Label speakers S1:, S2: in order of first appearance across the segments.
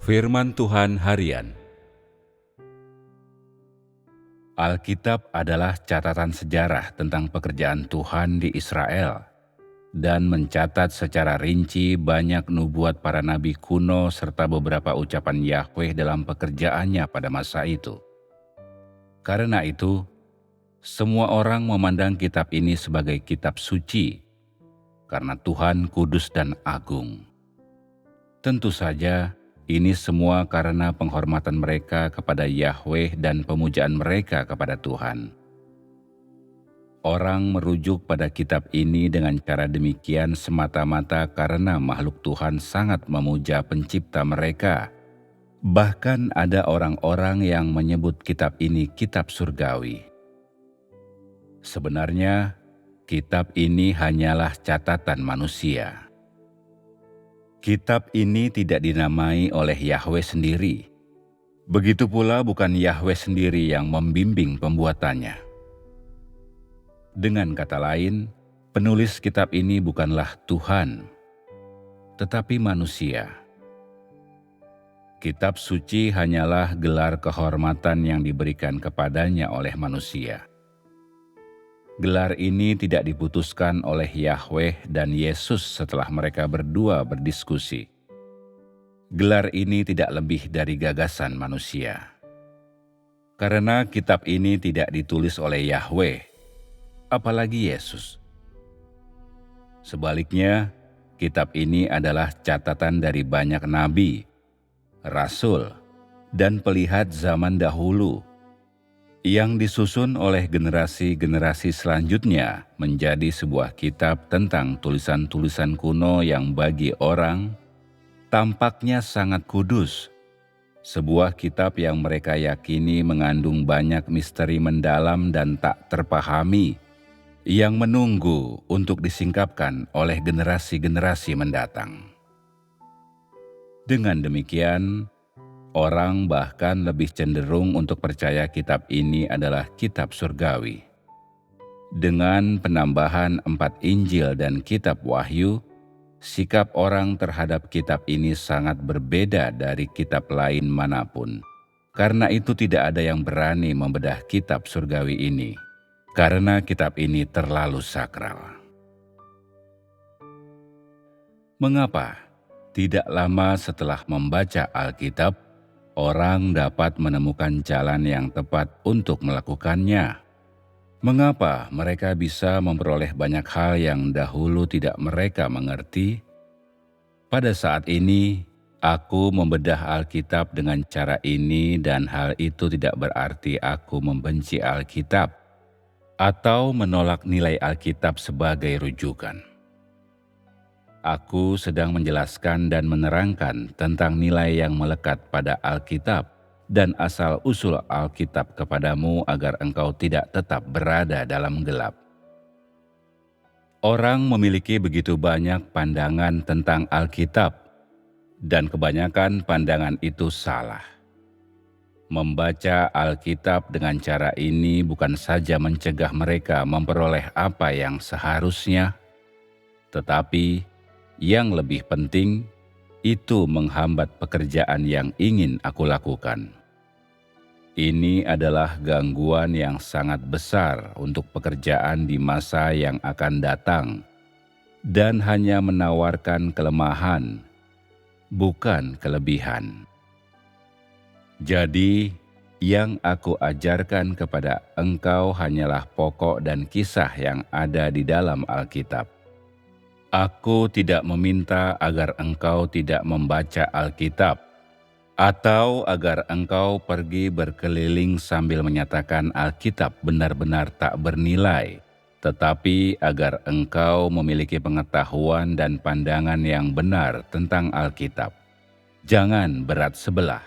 S1: Firman Tuhan Harian. Alkitab adalah catatan sejarah tentang pekerjaan Tuhan di Israel dan mencatat secara rinci banyak nubuat para nabi kuno serta beberapa ucapan Yahweh dalam pekerjaannya pada masa itu. Karena itu, semua orang memandang kitab ini sebagai kitab suci karena Tuhan kudus dan agung. Tentu saja, ini semua karena penghormatan mereka kepada Yahweh dan pemujaan mereka kepada Tuhan. Orang merujuk pada kitab ini dengan cara demikian semata-mata karena makhluk Tuhan sangat memuja pencipta mereka. Bahkan ada orang-orang yang menyebut kitab ini kitab surgawi. Sebenarnya, kitab ini hanyalah catatan manusia. Kitab ini tidak dinamai oleh Yahweh sendiri. Begitu pula bukan Yahweh sendiri yang membimbing pembuatannya. Dengan kata lain, penulis kitab ini bukanlah Tuhan, tetapi manusia. Kitab suci hanyalah gelar kehormatan yang diberikan kepadanya oleh manusia. Gelar ini tidak diputuskan oleh Yahweh dan Yesus setelah mereka berdua berdiskusi. Gelar ini tidak lebih dari gagasan manusia. Karena kitab ini tidak ditulis oleh Yahweh, apalagi Yesus. Sebaliknya, kitab ini adalah catatan dari banyak nabi, rasul, dan pelihat zaman dahulu, yang disusun oleh generasi-generasi selanjutnya menjadi sebuah kitab tentang tulisan-tulisan kuno yang bagi orang tampaknya sangat kudus. Sebuah kitab yang mereka yakini mengandung banyak misteri mendalam dan tak terpahami yang menunggu untuk disingkapkan oleh generasi-generasi mendatang. Dengan demikian, orang bahkan lebih cenderung untuk percaya kitab ini adalah kitab surgawi. Dengan penambahan 4 Injil dan kitab Wahyu, sikap orang terhadap kitab ini sangat berbeda dari kitab lain manapun. Karena itu tidak ada yang berani membedah kitab surgawi ini, karena kitab ini terlalu sakral. Mengapa? Tidak lama setelah membaca Alkitab, orang dapat menemukan jalan yang tepat untuk melakukannya. Mengapa mereka bisa memperoleh banyak hal yang dahulu tidak mereka mengerti? Pada saat ini, aku membedah Alkitab dengan cara ini dan hal itu tidak berarti aku membenci Alkitab atau menolak nilai Alkitab sebagai rujukan. Aku sedang menjelaskan dan menerangkan tentang nilai yang melekat pada Alkitab dan asal-usul Alkitab kepadamu agar engkau tidak tetap berada dalam gelap. Orang memiliki begitu banyak pandangan tentang Alkitab, dan kebanyakan pandangan itu salah. Membaca Alkitab dengan cara ini bukan saja mencegah mereka memperoleh apa yang seharusnya, tetapi yang lebih penting, itu menghambat pekerjaan yang ingin aku lakukan. Ini adalah gangguan yang sangat besar untuk pekerjaan di masa yang akan datang, dan hanya menawarkan kelemahan, bukan kelebihan. Jadi, yang aku ajarkan kepada engkau hanyalah pokok dan kisah yang ada di dalam Alkitab. Aku tidak meminta agar engkau tidak membaca Alkitab, atau agar engkau pergi berkeliling sambil menyatakan Alkitab benar-benar tak bernilai, tetapi agar engkau memiliki pengetahuan dan pandangan yang benar tentang Alkitab. Jangan berat sebelah.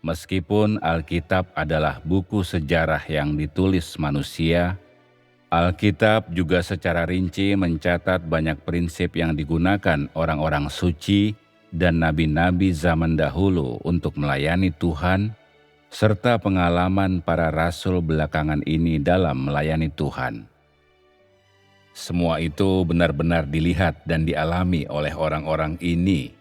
S1: Meskipun Alkitab adalah buku sejarah yang ditulis manusia, Alkitab juga secara rinci mencatat banyak prinsip yang digunakan orang-orang suci dan nabi-nabi zaman dahulu untuk melayani Tuhan, serta pengalaman para rasul belakangan ini dalam melayani Tuhan. Semua itu benar-benar dilihat dan dialami oleh orang-orang ini.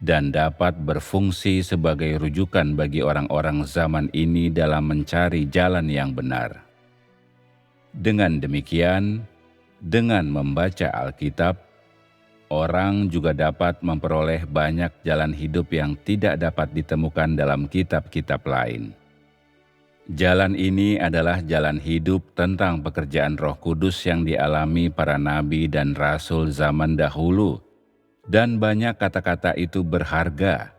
S1: dan dapat berfungsi sebagai rujukan bagi orang-orang zaman ini dalam mencari jalan yang benar. Dengan demikian, dengan membaca Alkitab, orang juga dapat memperoleh banyak jalan hidup yang tidak dapat ditemukan dalam kitab-kitab lain. Jalan ini adalah jalan hidup tentang pekerjaan Roh Kudus yang dialami para nabi dan rasul zaman dahulu, dan banyak kata-kata itu berharga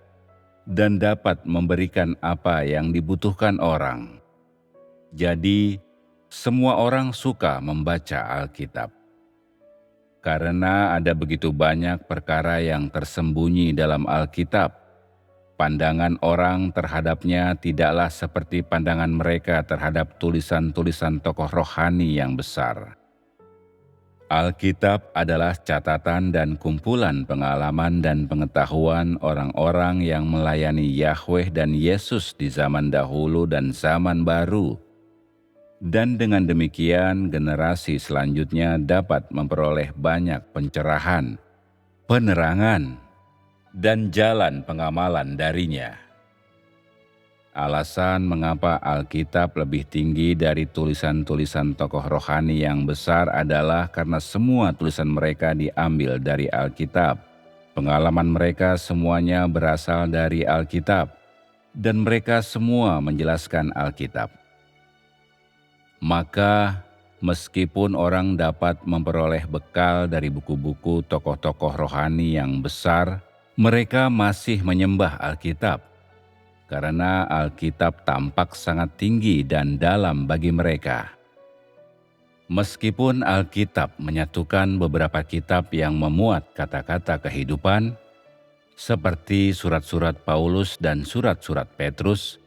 S1: dan dapat memberikan apa yang dibutuhkan orang. Jadi, semua orang suka membaca Alkitab. Karena ada begitu banyak perkara yang tersembunyi dalam Alkitab, pandangan orang terhadapnya tidaklah seperti pandangan mereka terhadap tulisan-tulisan tokoh rohani yang besar. Alkitab adalah catatan dan kumpulan pengalaman dan pengetahuan orang-orang yang melayani Yahweh dan Yesus di zaman dahulu dan zaman baru. Dan dengan demikian generasi selanjutnya dapat memperoleh banyak pencerahan, penerangan, dan jalan pengamalan darinya. Alasan mengapa Alkitab lebih tinggi dari tulisan-tulisan tokoh rohani yang besar adalah karena semua tulisan mereka diambil dari Alkitab. Pengalaman mereka semuanya berasal dari Alkitab, dan mereka semua menjelaskan Alkitab. Maka, meskipun orang dapat memperoleh bekal dari buku-buku tokoh-tokoh rohani yang besar, mereka masih menyembah Alkitab, karena Alkitab tampak sangat tinggi dan dalam bagi mereka. Meskipun Alkitab menyatukan beberapa kitab yang memuat kata-kata kehidupan, seperti surat-surat Paulus dan surat-surat Petrus,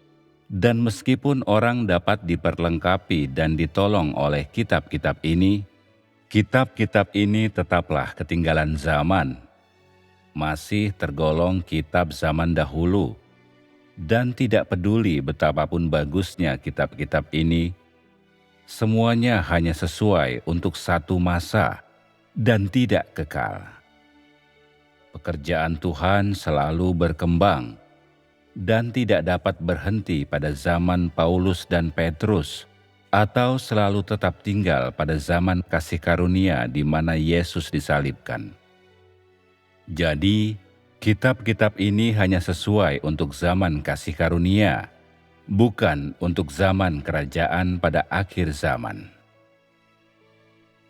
S1: dan meskipun orang dapat diperlengkapi dan ditolong oleh kitab-kitab ini tetaplah ketinggalan zaman, masih tergolong kitab zaman dahulu, dan tidak peduli betapapun bagusnya kitab-kitab ini, semuanya hanya sesuai untuk satu masa dan tidak kekal. Pekerjaan Tuhan selalu berkembang dan tidak dapat berhenti pada zaman Paulus dan Petrus, atau selalu tetap tinggal pada zaman kasih karunia di mana Yesus disalibkan. Jadi, kitab-kitab ini hanya sesuai untuk zaman kasih karunia, bukan untuk zaman kerajaan pada akhir zaman.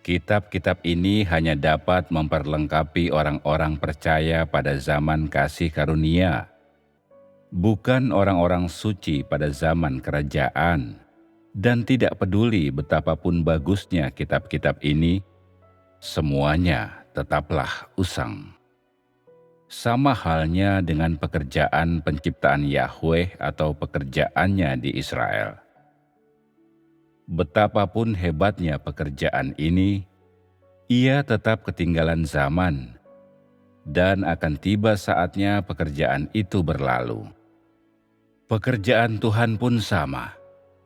S1: Kitab-kitab ini hanya dapat memperlengkapi orang-orang percaya pada zaman kasih karunia, bukan orang-orang suci pada zaman kerajaan, dan tidak peduli betapapun bagusnya kitab-kitab ini, semuanya tetaplah usang. Sama halnya dengan pekerjaan penciptaan Yahweh atau pekerjaannya di Israel. Betapapun hebatnya pekerjaan ini, ia tetap ketinggalan zaman, dan akan tiba saatnya pekerjaan itu berlalu. Pekerjaan Tuhan pun sama.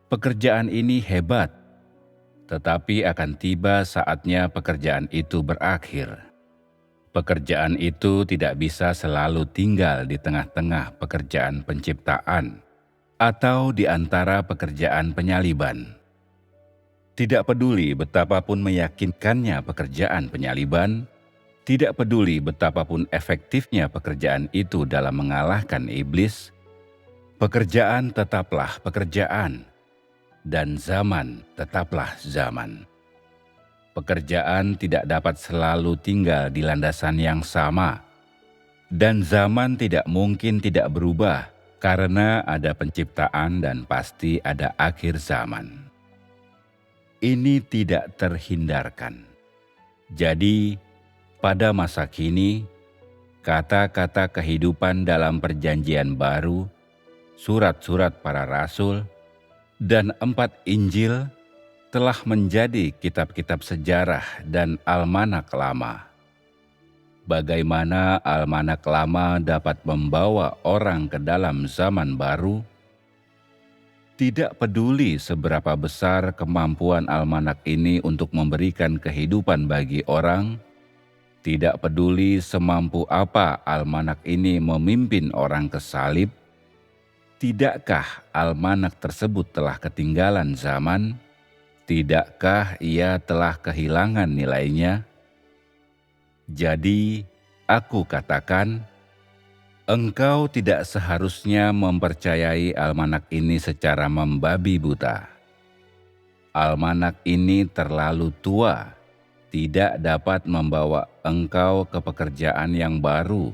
S1: Pekerjaan ini hebat, tetapi akan tiba saatnya pekerjaan itu berakhir. Pekerjaan itu tidak bisa selalu tinggal di tengah-tengah pekerjaan penciptaan atau di antara pekerjaan penyaliban. Tidak peduli betapapun meyakinkannya pekerjaan penyaliban, tidak peduli betapapun efektifnya pekerjaan itu dalam mengalahkan iblis, pekerjaan tetaplah pekerjaan, dan zaman tetaplah zaman. Pekerjaan tidak dapat selalu tinggal di landasan yang sama, dan zaman tidak mungkin tidak berubah karena ada penciptaan dan pasti ada akhir zaman. Ini tidak terhindarkan. Jadi, pada masa kini, kata-kata kehidupan dalam Perjanjian Baru, surat-surat para rasul, dan 4 Injil telah menjadi kitab-kitab sejarah dan almanak lama. Bagaimana almanak lama dapat membawa orang ke dalam zaman baru? Tidak peduli seberapa besar kemampuan almanak ini untuk memberikan kehidupan bagi orang, Tidak peduli semampu apa almanak ini memimpin orang ke salib, tidakkah almanak tersebut telah ketinggalan zaman? Tidakkah ia telah kehilangan nilainya? Jadi, aku katakan, engkau tidak seharusnya mempercayai almanak ini secara membabi buta. Almanak ini terlalu tua, tidak dapat membawa engkau ke pekerjaan yang baru,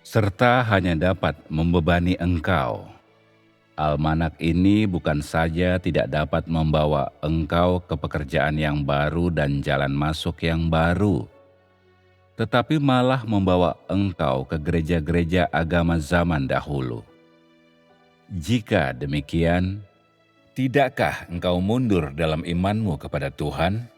S1: serta hanya dapat membebani engkau. Almanak ini bukan saja tidak dapat membawa engkau ke pekerjaan yang baru dan jalan masuk yang baru, tetapi malah membawa engkau ke gereja-gereja agama zaman dahulu. Jika demikian, tidakkah engkau mundur dalam imanmu kepada Tuhan?